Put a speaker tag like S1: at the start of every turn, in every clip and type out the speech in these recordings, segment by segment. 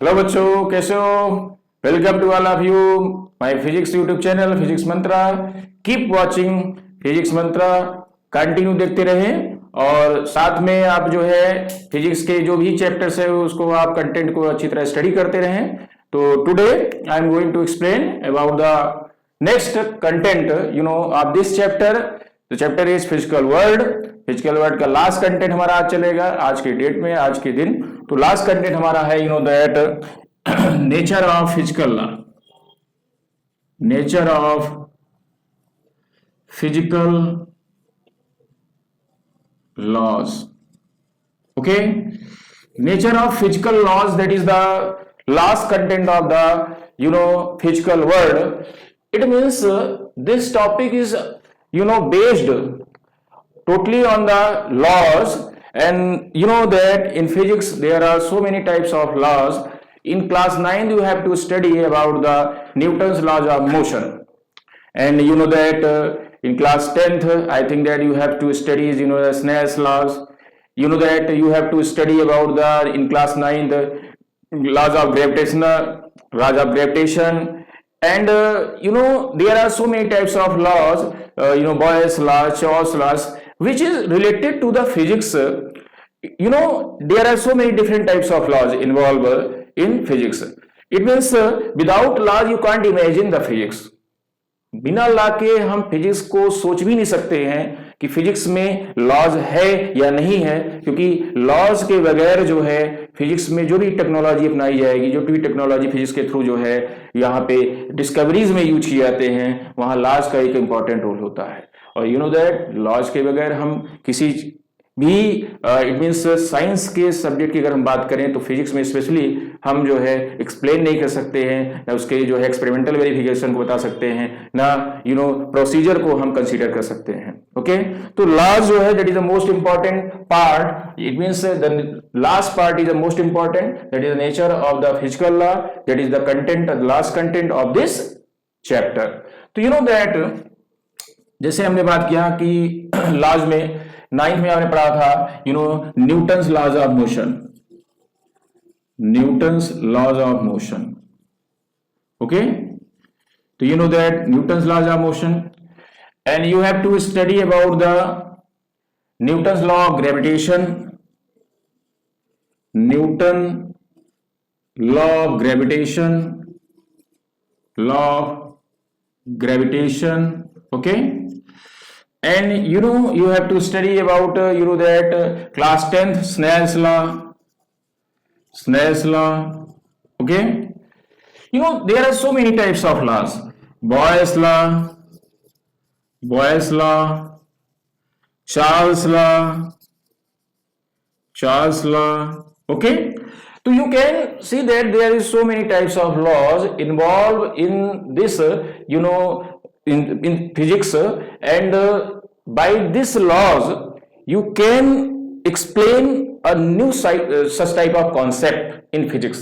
S1: Hello बच्चों, कैसे हो? Welcome to all of you my physics YouTube channel physics mantra. Keep watching physics mantra, continue देखते रहें और साथ में आप जो है फिजिक्स के जो भी चैप्टर्स है उसको आप कंटेंट को अच्छी तरह स्टडी करते रहें। तो today I am going to explain about the next content of this chapter. The chapter is physical world. Physical world का लास्ट कंटेंट हमारा आज चलेगा, आज के डेट में, आज के दिन। तो लास्ट कंटेंट हमारा है that nature of physical law, nature of physical laws. Okay, nature of physical laws, that is the last content of the physical world. It means this topic is based totally on the laws, and you know that in physics there are so many types of laws. In class 9 you have to study about the Newton's laws of motion, and you know that in class 10th I think that you have to study the Snell's laws. You know that you have to study about the in class 9th laws of gravitation, and there are so many types of laws, Boyle's law, Chaucer's laws, which is related to the physics. There are so many different types of laws involved in physics. It means without laws you can't imagine the physics. बिना law के हम physics को सोच भी नहीं सकते हैं कि फिजिक्स में लॉज है या नहीं है, क्योंकि लॉज के बगैर जो है फिजिक्स में जो भी टेक्नोलॉजी अपनाई जाएगी, जो भी टेक्नोलॉजी फिजिक्स के थ्रू जो है यहाँ पे डिस्कवरीज में यूज किए जाते हैं, वहां लॉज का एक इंपॉर्टेंट रोल होता है। और यू नो दैट लॉज के बगैर हम किसी भी इट मीन्स साइंस के सब्जेक्ट की अगर हम बात करें तो फिजिक्स में स्पेशली हम जो है एक्सप्लेन नहीं कर सकते हैं, ना उसके जो है एक्सपेरिमेंटल वेरिफिकेशन को बता सकते हैं, ना प्रोसीजर को हम कंसीडर कर सकते हैं। ओके, तो लॉज जो है that is the most important part. It means the last part is the most important, that is the nature of the physical law, that is the content, the last content of this chapter. तो you know that जैसे हमने बात किया कि laws में 9th में आपने पढ़ा था Newton's laws of motion, Newton's laws of motion. Okay, तो you know that Newton's laws of motion, and you have to study about the Newton's law of gravitation, Newton law of gravitation, law of gravitation. Okay, and you have to study about that class 10th Snell's law, Snell's law. Okay, there are so many types of laws. Boyle's law, Boyle's law, Charles law, Charles law. Okay, so you can see that there is so many types of laws involved in this in physics, and by these laws you can explain a new such type of concept in physics.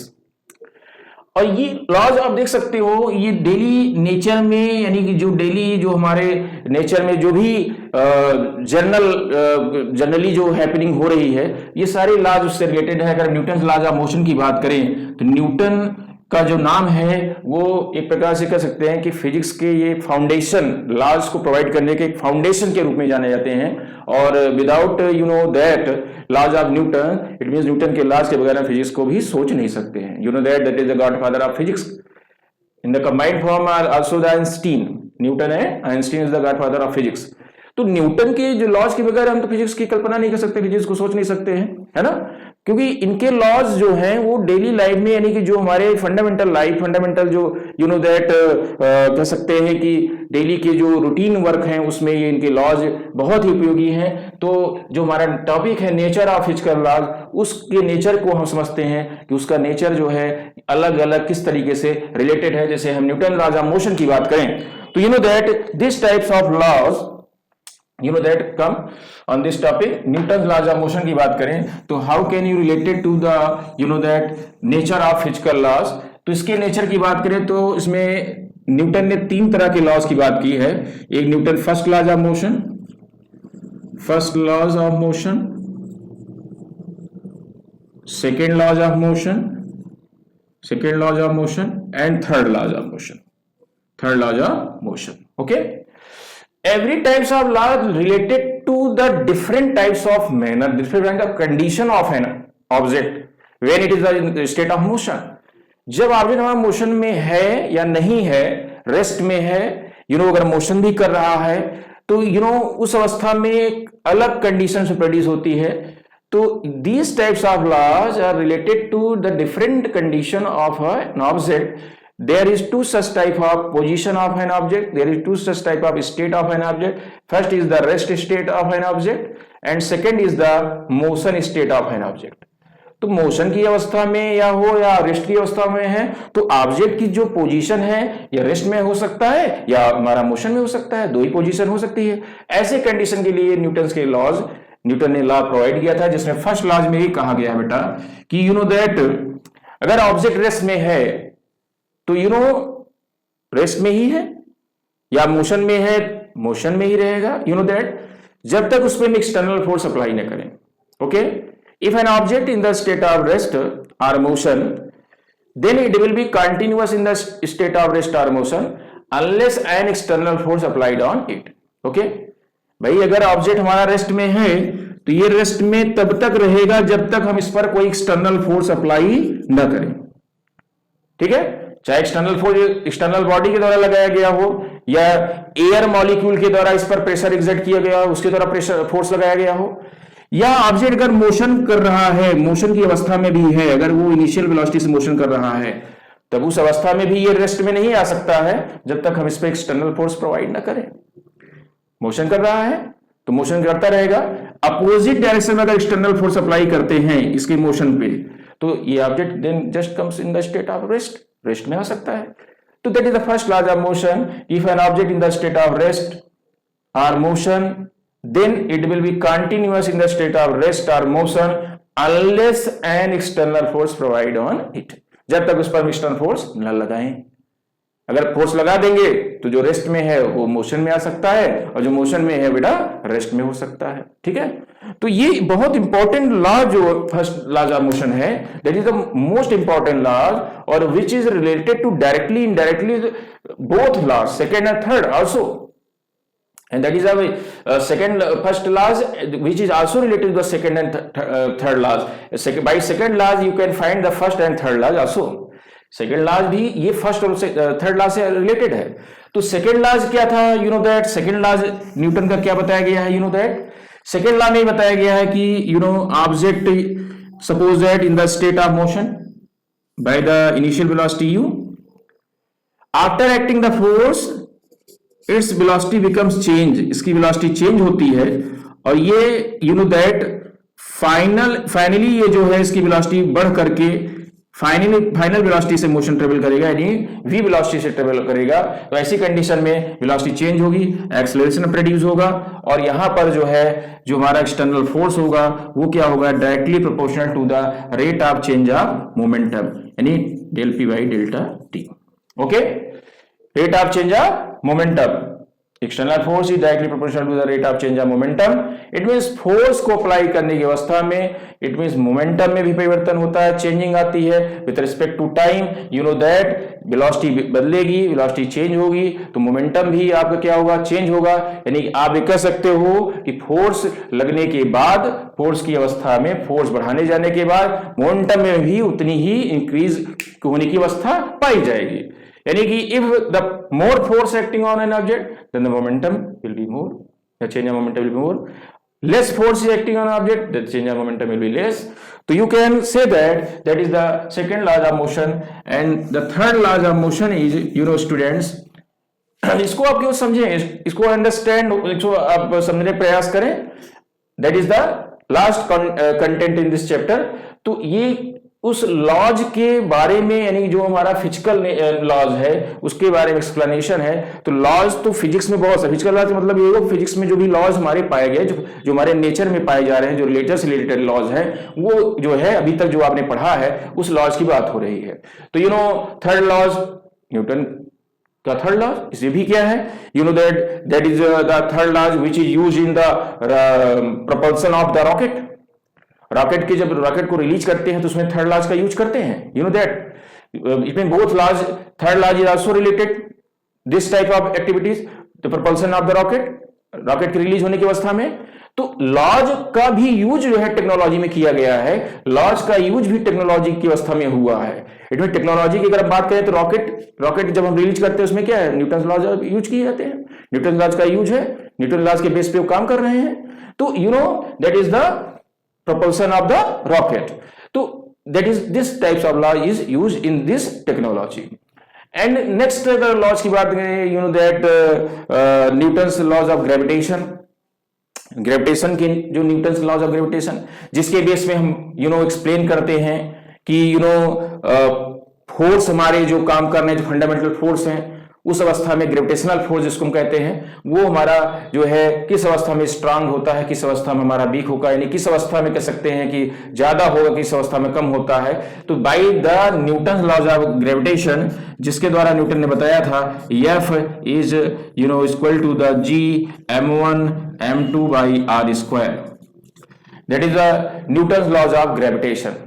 S1: और ये laws आप देख सकते हो, ये daily nature में, यानी कि जो डेली जो हमारे नेचर में जो भी जनरली जो हैपनिंग हो रही है, ये सारे लॉज उससे रिलेटेड है। अगर न्यूटन लॉज ऑफ मोशन की बात करें तो न्यूटन का जो नाम है वो एक प्रकार से कह सकते हैं कि फिजिक्स के ये फाउंडेशन, लॉज को प्रोवाइड करने के एक फाउंडेशन के रूप में जाने जाते हैं। और without that laws of Newton, it means Newton के लॉज के बगैर हम फिजिक्स को भी सोच नहीं सकते हैं। You know that is the godfather of physics. In the combined form are also the Einstein, Newton है, Einstein is the godfather of physics. तो न्यूटन के जो लॉज के बगैर हम तो फिजिक्स की कल्पना नहीं कर सकते, फिजिक्स को सोच नहीं सकते हैं, है ना, क्योंकि इनके लॉज जो हैं वो डेली लाइफ में, यानी कि जो हमारे फंडामेंटल लाइफ, फंडामेंटल जो कह सकते हैं कि डेली के जो रूटीन वर्क हैं उसमें ये इनके लॉज बहुत ही उपयोगी हैं। तो जो हमारा टॉपिक है नेचर ऑफ फिजिकल लॉज, उसके नेचर को हम समझते हैं कि उसका नेचर जो है अलग अलग किस तरीके से रिलेटेड है। जैसे हम न्यूटन लॉज ऑफ मोशन की बात करें तो you know that this types of laws that come on this topic, Newton's laws of motion की बात करें तो how can you relate it to the that nature of physical laws। तो इसके नेचर की बात करें तो इसमें न्यूटन ने 3 तरह के लॉज की बात की है। एक Newton first laws of motion, first laws of motion, second laws of motion, second laws of motion and third laws of motion. Third laws of motion. Okay. Every types of law related to the different types of manner, different kind of condition of an object when it is the state of motion. जब object हमारा motion में है या नहीं है, rest में है, अगर मोशन भी कर रहा है तो उस अवस्था में एक अलग कंडीशन से प्रोड्यूस होती है. तो these types of laws are related to the different condition of an object. There is two such type of position of an object. There is two such type of state of an object. First is the rest state of an object and second is the motion state of an object. तो motion की अवस्था में या हो या rest की अवस्था में है तो ऑब्जेक्ट की जो पोजीशन है या रेस्ट में हो सकता है या हमारा मोशन में हो सकता है, दो ही पोजीशन हो सकती है. ऐसे कंडीशन के लिए न्यूटन ने लॉ प्रोवाइड किया था जिसमें फर्स्ट लॉज में ही कहा गया है बेटा कि दैट अगर ऑब्जेक्ट रेस्ट में है तो रेस्ट में ही है या मोशन में है, मोशन में ही रहेगा दैट जब तक उस पर एक्सटर्नल फोर्स अप्लाई न करें. Okay. If an object in the state of rest और motion then it will be continuous in the state of rest or motion unless an external force applied on it. Okay. भाई अगर object हमारा rest में है तो ये rest में तब तक रहेगा जब तक हम इस पर कोई एक्सटर्नल फोर्स अप्लाई न करें. ठीक है. चाहे एक्सटर्नल फोर्स एक्सटर्नल बॉडी के द्वारा लगाया गया हो या एयर मॉलिक्यूल के द्वारा इस पर प्रेशर एग्जर्ट किया गया हो, उसके द्वारा प्रेशर फोर्स लगाया गया हो, या ऑब्जेक्ट अगर मोशन कर रहा है, मोशन की अवस्था में भी है, अगर वो इनिशियल वेलोसिटी से मोशन कर रहा है तब उस अवस्था में भी ये रेस्ट में नहीं आ सकता है जब तक हम इस पर एक्सटर्नल फोर्स प्रोवाइड न करें. मोशन कर रहा है तो मोशन करता रहेगा. अपोजिट डायरेक्शन में अगर एक्सटर्नल फोर्स अप्लाई करते हैं इसके मोशन पे तो ये object then just comes in the state of rest में आ सकता है. तो that is the first law of motion. If an object in the state of rest और motion then it will be continuous in the state of rest or motion unless an external force provide on it. जब तक उस पर external force न लगाएं. अगर force लगा देंगे तो जो रेस्ट में है वो मोशन में आ सकता है और जो मोशन में है बेटा रेस्ट में हो सकता है. ठीक है. तो ये बहुत इंपॉर्टेंट लॉ जो फर्स्ट लॉ ऑफ मोशन है that is the most important law और which is related to directly indirectly both laws second and third also. And that is a first laws which is also related to the second and third laws. By second laws you can find the first and third laws also. Second laws भी ये first और third law से related है. तो second laws क्या था? That second laws Newton का क्या बताया गया है? That second law में बताया गया है कि object suppose that in the state of motion by the initial velocity u, after acting the force its velocity becomes change. इसकी वेलोसिटी चेंज होती है और ये दैट फाइनली ये जो है इसकी वेलोसिटी बढ़ करके फाइनल वेलोसिटी से मोशन ट्रेवल करेगा यानी v वेलोसिटी से ट्रेवल करेगा. तो ऐसी कंडीशन में वेलोसिटी चेंज होगी, एक्सेलरेशन प्रोड्यूस होगा और यहां पर जो हमारा एक्सटर्नल फोर्स होगा वो क्या होगा? Directly proportional to the rate of change of momentum यानी del p by delta t. Okay. Rate of change of momentum. External force is directly proportional to the rate of change of momentum. It means force को apply करने की अवस्था में it means momentum में भी परिवर्तन होता है, चेंजिंग आती है with respect to time. That velocity बदलेगी, velocity चेंज होगी तो momentum भी आपका क्या होगा? चेंज होगा. यानी आप ये कह सकते हो कि फोर्स लगने के बाद, फोर्स की अवस्था में फोर्स बढ़ाने जाने के बाद मोमेंटम में भी उतनी ही इंक्रीज होने की अवस्था पाई जाएगी. यानी कि if the more force acting on an object then the momentum will be more, the change of momentum will be more. Less force is acting on an object, the change of momentum will be less. So you can say that is the second law of motion. And the third law of motion is students इसको आप क्यों समझें, इसको understand, इसको आप समझने का प्रयास करें. That is the last content in this chapter. तो ये उस लॉज के बारे में यानी जो हमारा फिजिकल लॉज है उसके बारे में एक्सप्लेनेशन है. तो लॉज तो फिजिक्स में बहुत सारे, फिजिकल लॉज मतलब ये हो फिजिक्स में जो भी लॉज हमारे पाए गए जो हमारे नेचर में पाए जा रहे हैं, जो नेचर से रिलेटेड लॉज हैं वो जो है अभी तक जो आपने पढ़ा है उस लॉज की बात हो रही है. तो थर्ड लॉज न्यूटन का थर्ड लॉ इसे भी क्या है? That is the third law which is used in the propulsion of the rocket. Rocket के जब रॉकेट को रिलीज करते हैं तो उसमें थर्ड लॉज का यूज करते हैं. That it mean both laws, third laws is also related this type of activities, the propulsion of the rocket, rocket की रिलीज होने की अवस्था में। तो लॉज का भी यूज जो है टेक्नोलॉजी में किया गया है, लॉज का यूज भी टेक्नोलॉजी की अवस्था में हुआ है। इट मीन टेक्नोलॉजी की अगर आप बात करें तो रॉकेट जब हम रिलीज करते हैं उसमें क्या है, न्यूटन लॉज यूज किए जाते हैं, न्यूटन लॉज का यूज है, न्यूटन लॉज के बेस पे वो काम कर रहे हैं। तो you know that is the propulsion of the rocket. So that is this types of law is used in this technology. And next अगर laws की बात करें, you know that Newton's laws of gravitation, gravitation के जो Newton's laws of gravitation, जिसके base में हम explain करते हैं कि फोर्स हमारे जो काम करने जो फंडामेंटल फोर्स हैं, उस अवस्था में ग्रेविटेशनल फोर्स जिसको हम कहते हैं, वो हमारा जो है किस अवस्था में स्ट्रांग होता है, किस अवस्था में हमारा वीक होगा, यानी किस अवस्था में कह सकते हैं कि ज्यादा होगा, किस अवस्था में कम होता है। तो by the Newton laws of gravitation, जिसके द्वारा न्यूटन ने बताया था F is equal to the G m1 m2 by r square, that is the Newton laws of gravitation.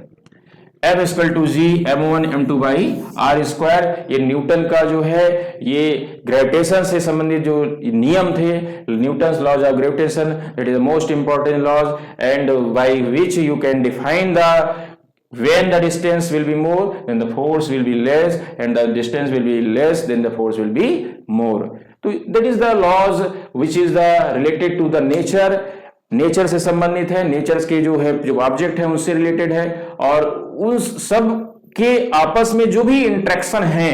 S1: F equal to G m1 m2 by r square, ये Newton का जो है ये ग्रेविटेशन से संबंधित जो नियम थे, Newton's laws of gravitation, that is the most important laws and by which you can define the when the distance will be more then the force will be less and the distance will be less then the force will be more. तो that is the laws which is the related to the nature, nature से संबंधित है, nature के जो है जो object है उनसे रिलेटेड है, और उस सब के आपस में जो भी इंटरेक्शन है,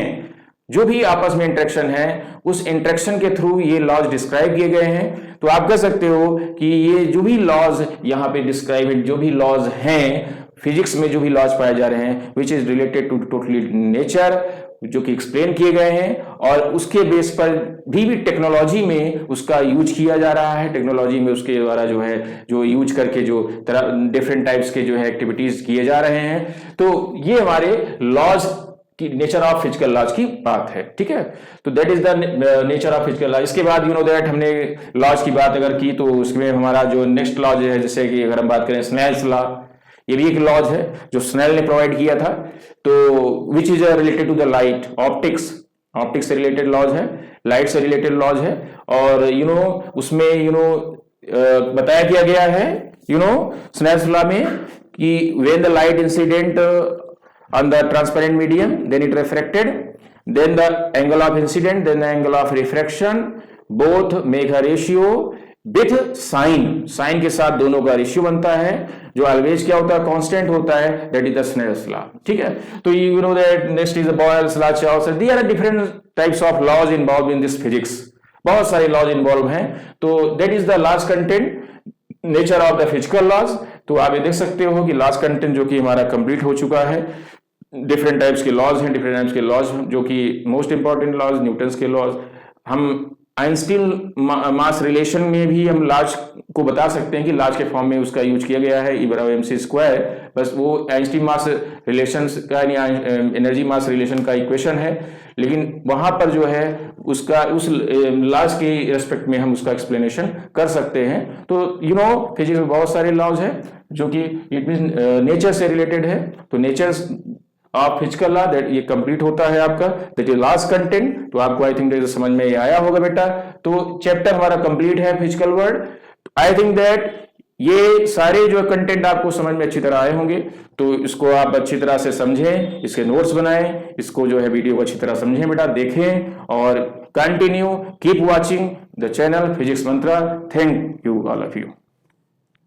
S1: जो भी आपस में इंटरेक्शन है, उस इंटरेक्शन के थ्रू ये लॉज डिस्क्राइब किए गए हैं। तो आप कह सकते हो कि ये जो भी लॉज यहाँ पे डिस्क्राइब, जो भी लॉज हैं फिजिक्स में, जो भी लॉज पाए जा रहे हैं which is related to totally nature, जो कि एक्सप्लेन किए गए हैं, और उसके बेस पर भी टेक्नोलॉजी में उसका यूज किया जा रहा है। टेक्नोलॉजी में उसके द्वारा जो है जो यूज करके जो तरह डिफरेंट टाइप्स के जो है एक्टिविटीज किए जा रहे हैं। तो ये हमारे लॉज की, नेचर ऑफ फिजिकल लॉज की बात है, ठीक है। तो that is the nature of physical laws. इसके बाद दैट हमने लॉज की बात अगर की तो उसमें हमारा जो नेक्स्ट लॉज है, जैसे कि अगर हम बात करें स्नेल्स लॉ, ये भी एक लॉज है जो स्नेल ने प्रोवाइड किया था, तो which is related to the light, optics से रिलेटेड लॉज है, लाइट से रिलेटेड लॉज है। और उसमें बताया किया गया है स्नेल्स लॉ में कि when the light incident on the transparent medium then it refracted, then the angle of incident, then the angle of refraction, both make a ratio with sine के साथ दोनों का रेशियो बनता है, जो ऑलवेज क्या होता है, कांस्टेंट होता है, that is the Snell's law, ठीक है। तो you know that next is the Boyle's law, Charles, there are different types of laws involve in this physics, बहुत सारे लॉज इन्वॉल्व हैं। तो that is the last content, nature of the physical laws. तो आप ये देख सकते हो कि लास्ट कंटेंट जो कि हमारा कंप्लीट हो चुका है। डिफरेंट टाइप्स के लॉज हैं, डिफरेंट टाइप्स के लॉज जो कि मोस्ट इंपॉर्टेंट लॉज न्यूटन्स के लॉज। हम आइंस्टीन मास रिलेशन में भी हम लॉज को बता सकते हैं कि लॉज के फॉर्म में उसका यूज किया गया है, E = mc², बस वो आइंस्टीन मास रिलेशन का एनर्जी मास रिलेशन का इक्वेशन है, लेकिन वहां पर जो है उसका उस लॉज के रेस्पेक्ट में हम उसका एक्सप्लेनेशन कर सकते हैं। तो फिजिक्स में बहुत सारे लॉज हैं जो कि इट मीन नेचर से रिलेटेड है। तो nature of physical law that ये कंप्लीट होता है आपका, दैट इज लास्ट कंटेंट। तो आपको आई थिंक समझ में आया होगा बेटा। तो चैप्टर हमारा कंप्लीट है physical world. I think that ये सारे जो कंटेंट आपको समझ में अच्छी तरह आए होंगे। तो इसको आप अच्छी तरह से समझें, इसके नोट्स बनाएं, इसको जो है वीडियो को अच्छी तरह समझें बेटा, देखें और continue keep watching the channel physics Mantra. Thank you all of you.